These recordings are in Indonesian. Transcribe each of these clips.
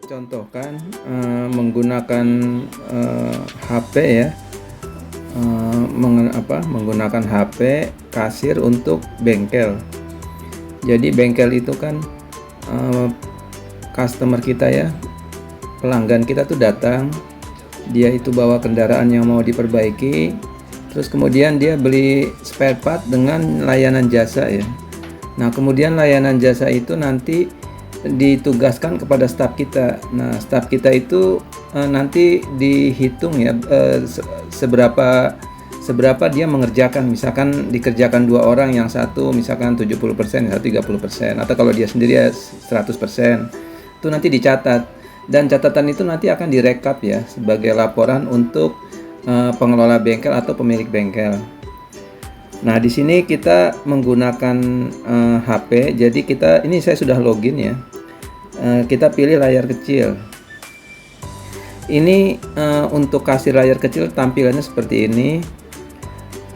contohkan menggunakan HP ya, menggunakan HP kasir untuk bengkel. Jadi bengkel itu kan customer kita ya, pelanggan kita tuh datang, dia itu bawa kendaraan yang mau diperbaiki, terus kemudian dia beli spare part dengan layanan jasa ya. Nah, kemudian layanan jasa itu nanti ditugaskan kepada staf kita. Nah, staf kita itu nanti dihitung ya, seberapa dia mengerjakan. Misalkan dikerjakan 2 orang, yang satu misalkan 70%, yang satu 30%, atau kalau dia sendiri ya 100%. Itu nanti dicatat, dan catatan itu nanti akan direkap ya sebagai laporan untuk pengelola bengkel atau pemilik bengkel. Nah, di sini kita menggunakan HP. Jadi ini saya sudah login ya. Kita pilih layar kecil. Ini untuk kasir layar kecil tampilannya seperti ini.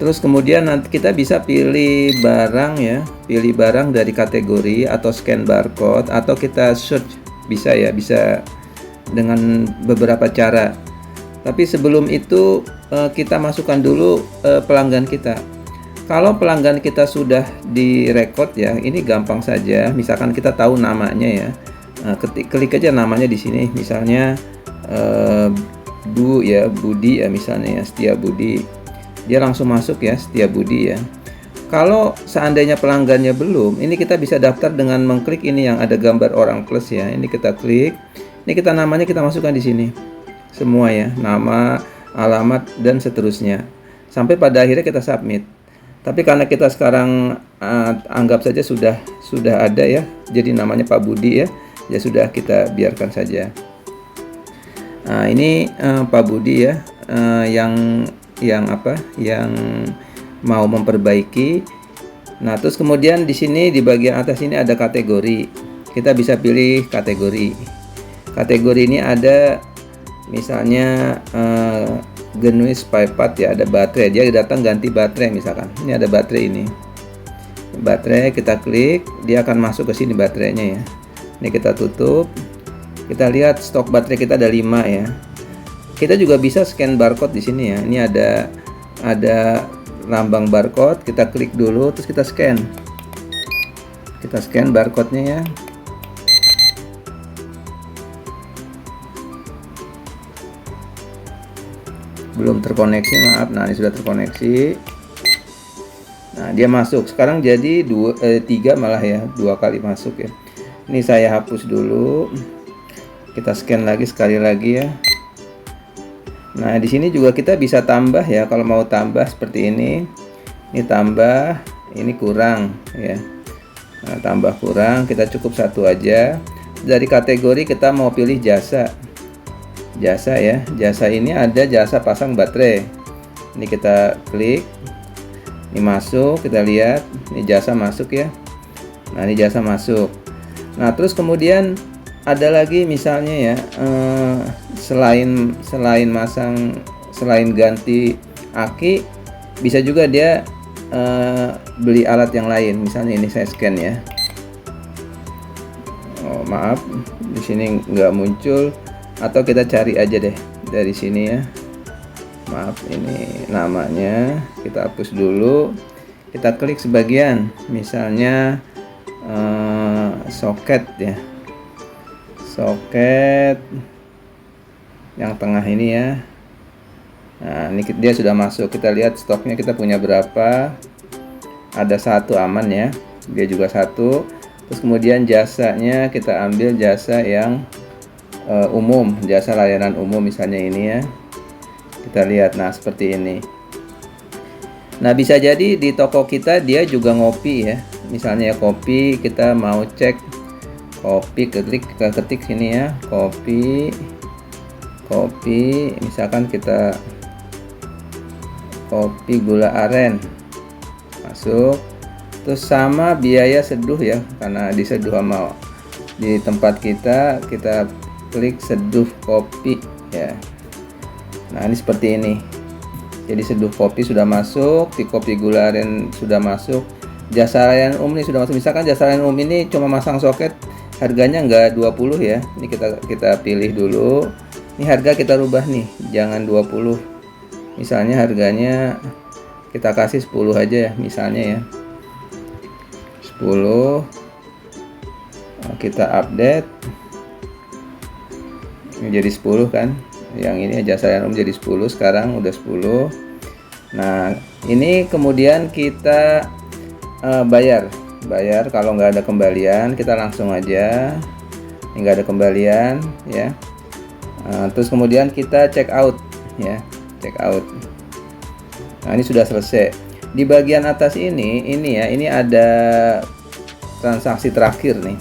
Terus kemudian nanti kita bisa pilih barang ya, pilih barang dari kategori atau scan barcode, atau kita search, bisa ya, bisa dengan beberapa cara. Tapi sebelum itu kita masukkan dulu pelanggan kita. Kalau pelanggan kita sudah direkod ya, ini gampang saja. Misalkan kita tahu namanya ya, klik aja namanya di sini. Misalnya Budi ya, misalnya ya, Setia Budi. Dia langsung masuk ya, Setia Budi ya. Kalau seandainya pelanggannya belum, ini kita bisa daftar dengan mengklik ini yang ada gambar orang plus ya. Ini kita klik. Ini kita namanya kita masukkan di sini. Semua ya, nama, alamat dan seterusnya. Sampai pada akhirnya kita submit. Tapi karena kita sekarang anggap saja sudah ada ya, jadi namanya Pak Budi ya, ya sudah, kita biarkan saja. Nah, ini Pak Budi ya, yang mau memperbaiki. Nah, terus kemudian di sini di bagian atas ini ada kategori. Kita bisa pilih kategori. Kategori ini ada misalnya Genuis spare part ya, ada baterai, dia datang ganti baterai misalkan. Ini ada baterai, ini baterai, kita klik, dia akan masuk ke sini baterainya ya. Ini kita tutup. Kita lihat stok baterai kita ada 5 ya. Kita juga bisa scan barcode di sini ya. Ini ada lambang barcode, kita klik dulu terus kita scan. Kita scan barcode-nya ya. Belum terkoneksi, maaf. Nah, ini sudah terkoneksi. Nah, dia masuk. Sekarang jadi 3 malah ya, 2 kali masuk ya. Ini saya hapus dulu. Kita scan lagi sekali lagi ya. Nah, di sini juga kita bisa tambah ya, kalau mau tambah seperti ini. Ini tambah, ini kurang ya. Nah, tambah kurang, kita cukup 1 aja. Dari kategori kita mau pilih jasa. Jasa ya, jasa ini ada jasa pasang baterai. Ini kita klik, ini masuk, kita lihat, ini jasa masuk ya. Nah, ini jasa masuk. Nah, terus kemudian ada lagi misalnya ya, selain ganti aki, bisa juga dia beli alat yang lain. Misalnya ini saya scan ya. Oh, maaf, di sini nggak muncul. Atau kita cari aja deh dari sini ya. Maaf, ini namanya kita hapus dulu. Kita klik sebagian, misalnya soket ya, soket yang tengah ini ya. Nah, ini dia sudah masuk. Kita lihat stoknya kita punya berapa. Ada 1 aman ya, dia juga 1. Terus kemudian jasanya kita ambil jasa yang umum, jasa layanan umum misalnya ini ya. Kita lihat, nah seperti ini. Nah, bisa jadi di toko kita dia juga ngopi ya. Misalnya kopi, kita mau cek kopi, ketik sini ya, kopi, misalkan kita kopi gula aren, masuk. Terus sama biaya seduh ya, karena diseduh sama di tempat kita klik seduh kopi ya. Nah, ini seperti ini. Jadi seduh kopi sudah masuk, di kopi gula aren sudah masuk, jasa layanan umum ini sudah masuk. Misalkan jasa layanan umum ini cuma masang soket, harganya nggak 20 ya. Ini kita pilih dulu. Ini harga kita rubah nih, jangan 20. Misalnya harganya kita kasih 10 aja ya, misalnya ya. 10. Nah, kita update menjadi 10 kan. Yang ini jasa layanan umum jadi 10, sekarang udah 10. Nah, ini kemudian kita bayar kalau nggak ada kembalian, kita langsung aja. Ini nggak ada kembalian ya. Terus kemudian kita check out ya, check out. Nah, ini sudah selesai. Di bagian atas ini ya, ini ada transaksi terakhir nih.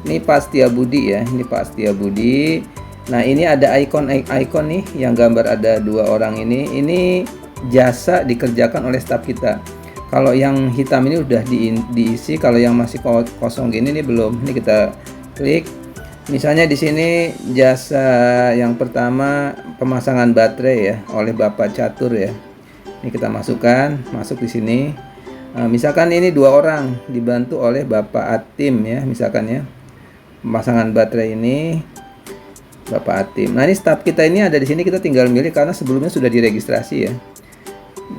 Ini Pak Setiabudi ya, ini Pak Setiabudi. Nah, ini ada icon nih yang gambar ada 2 orang ini. Ini jasa dikerjakan oleh staf kita. Kalau yang hitam ini udah diisi, kalau yang masih kosong gini nih belum. Ini kita klik. Misalnya di sini jasa yang pertama pemasangan baterai ya oleh Bapak Catur ya. Ini kita masuk di sini. Misalkan ini 2 orang dibantu oleh Bapak Atim ya, misalkan ya. Pemasangan baterai ini Bapak Atim. Nah, ini staf kita ini ada di sini, kita tinggal milih karena sebelumnya sudah diregistrasi ya.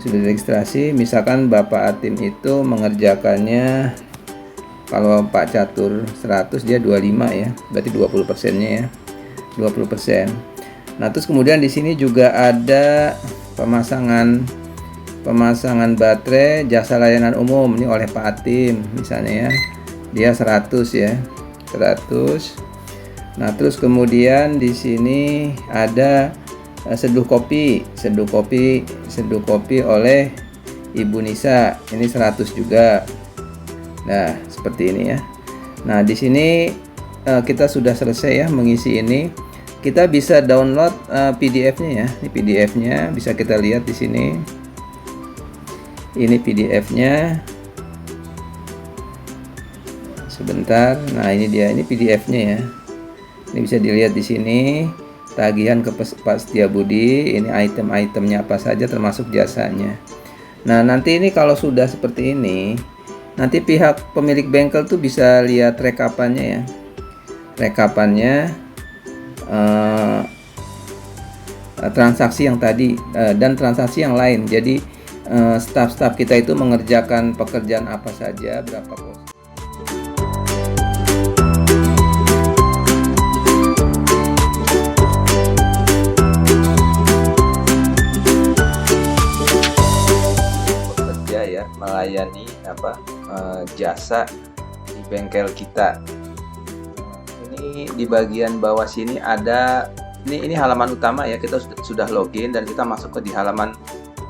Sudah diregistrasi, misalkan Bapak Atim itu mengerjakannya, kalau Pak Catur 100 dia 25 ya, berarti 20%-nya ya, 20%. Nah, terus kemudian di sini juga ada pemasangan baterai jasa layanan umum ini oleh Pak Atim misalnya ya, dia 100 ya, 100. Nah, terus kemudian di sini ada seduh kopi oleh Ibu Nisa, ini 100 juga. Nah, seperti ini ya. Nah, di sini kita sudah selesai ya mengisi ini. Kita bisa download PDF-nya ya. Ini PDF-nya bisa kita lihat di sini. Ini PDF-nya. Sebentar. Nah, ini dia, ini PDF-nya ya. Ini bisa dilihat di sini. Tagihan ke Pak Setiabudi, ini item-itemnya apa saja termasuk jasanya. Nah, nanti ini kalau sudah seperti ini, nanti pihak pemilik bengkel tuh bisa lihat rekapannya ya. Rekapannya transaksi yang tadi dan transaksi yang lain. Jadi staf-staf kita itu mengerjakan pekerjaan apa saja, berapa pos. Melayani jasa di bengkel kita. Ini di bagian bawah sini ada ini halaman utama ya, kita sudah login dan kita masuk ke di halaman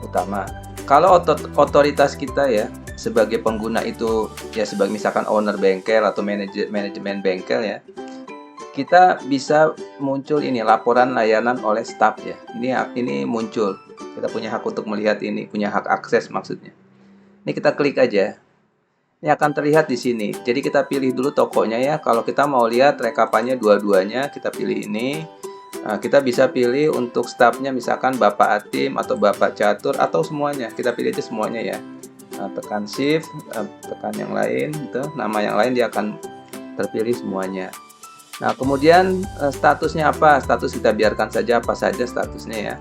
utama. Kalau otoritas kita ya sebagai pengguna itu ya, sebagai misalkan owner bengkel atau manajemen bengkel ya, kita bisa muncul ini laporan layanan oleh staf ya. Ini muncul. Kita punya hak untuk melihat ini, punya hak akses maksudnya. Ini kita klik aja. Ini akan terlihat di sini. Jadi kita pilih dulu tokonya ya. Kalau kita mau lihat rekapannya dua-duanya, kita pilih ini. Nah, kita bisa pilih untuk stafnya misalkan Bapak Atim atau Bapak Catur atau semuanya. Kita pilih aja semuanya ya. Nah, tekan shift, tekan yang lain, gitu. Nama yang lain dia akan terpilih semuanya. Nah, kemudian statusnya apa? Status kita biarkan saja apa saja statusnya ya.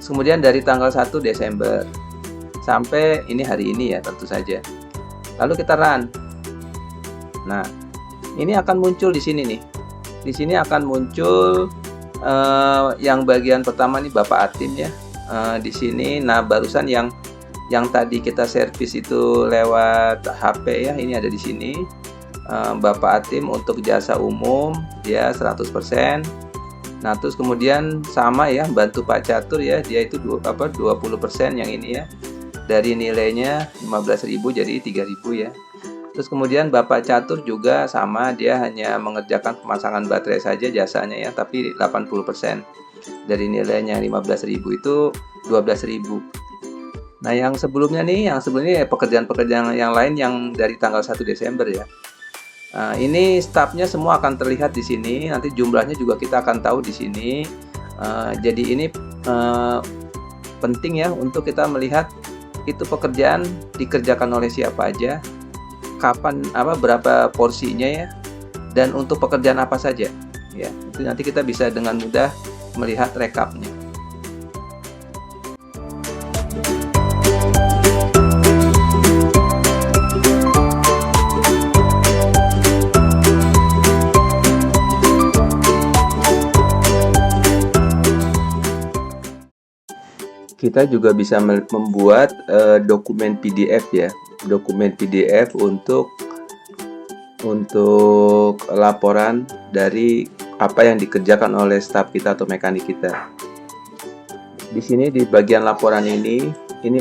Kemudian dari tanggal 1 Desember sampai ini hari ini ya, tentu saja. Lalu kita run. Nah, ini akan muncul di sini nih. Di sini akan muncul yang bagian pertama nih Bapak Atim ya. Di sini, nah barusan yang tadi kita servis itu lewat HP ya, ini ada di sini. Bapak Atim untuk jasa umum dia 100%. Nah, terus kemudian sama ya, bantu Pak Catur ya, dia itu 20% yang ini ya. Dari nilainya 15.000 jadi 3.000 ya. Terus kemudian Bapak Catur juga sama, dia hanya mengerjakan pemasangan baterai saja jasanya ya, tapi 80%. Dari nilainya 15.000 itu 12.000. Nah, yang sebelumnya pekerjaan-pekerjaan yang lain yang dari tanggal 1 Desember ya. Nah, ini stafnya semua akan terlihat di sini. Nanti jumlahnya juga kita akan tahu di sini. Jadi ini penting ya untuk kita melihat itu pekerjaan dikerjakan oleh siapa aja, kapan, berapa porsinya ya, dan untuk pekerjaan apa saja. Ya, itu nanti kita bisa dengan mudah melihat rekapnya. Kita juga bisa membuat dokumen PDF ya, dokumen PDF untuk laporan dari apa yang dikerjakan oleh staf kita atau mekanik kita. Di sini di bagian laporan ini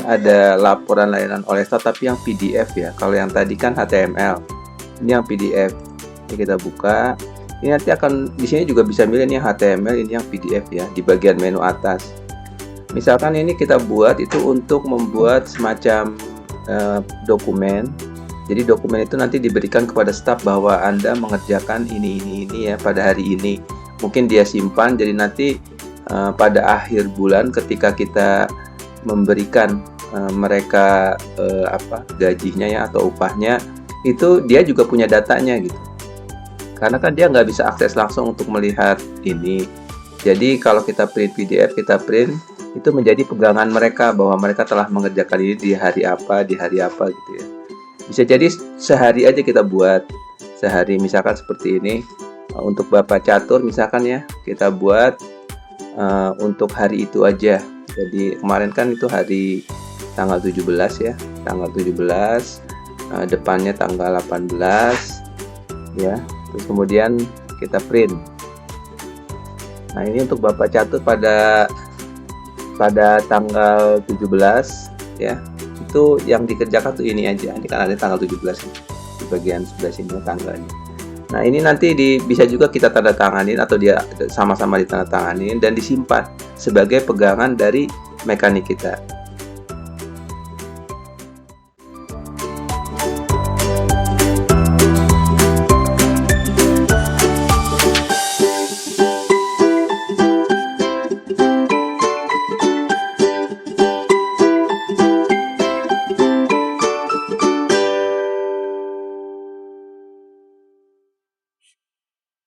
ada laporan layanan oleh staf tapi yang PDF ya. Kalau yang tadi kan HTML, ini yang PDF. Ini kita buka. Ini nanti akan di sini juga bisa milih ini yang HTML, ini yang PDF ya di bagian menu atas. Misalkan ini kita buat itu untuk membuat semacam dokumen. Jadi dokumen itu nanti diberikan kepada staf bahwa Anda mengerjakan ini ya pada hari ini. Mungkin dia simpan, jadi nanti pada akhir bulan ketika kita memberikan mereka gajinya ya atau upahnya, itu dia juga punya datanya gitu. Karena kan dia nggak bisa akses langsung untuk melihat ini. Jadi kalau kita print PDF, kita print, itu menjadi pegangan mereka bahwa mereka telah mengerjakan ini di hari apa gitu ya. Bisa jadi sehari aja kita buat, sehari misalkan seperti ini. Untuk Bapak Catur misalkan ya, kita buat untuk hari itu aja. Jadi kemarin kan itu hari tanggal 17 ya, tanggal 17, depannya tanggal 18 ya. Terus kemudian kita print. Nah, ini untuk Bapak Catur pada tanggal 17 ya, itu yang dikerjakan tuh ini aja. Ini kan ada tanggal 17 di bagian sebelah sini tanggalnya. Nah, ini nanti bisa juga kita tanda tanganin atau dia sama-sama ditandatanganin dan disimpan sebagai pegangan dari mekanik kita.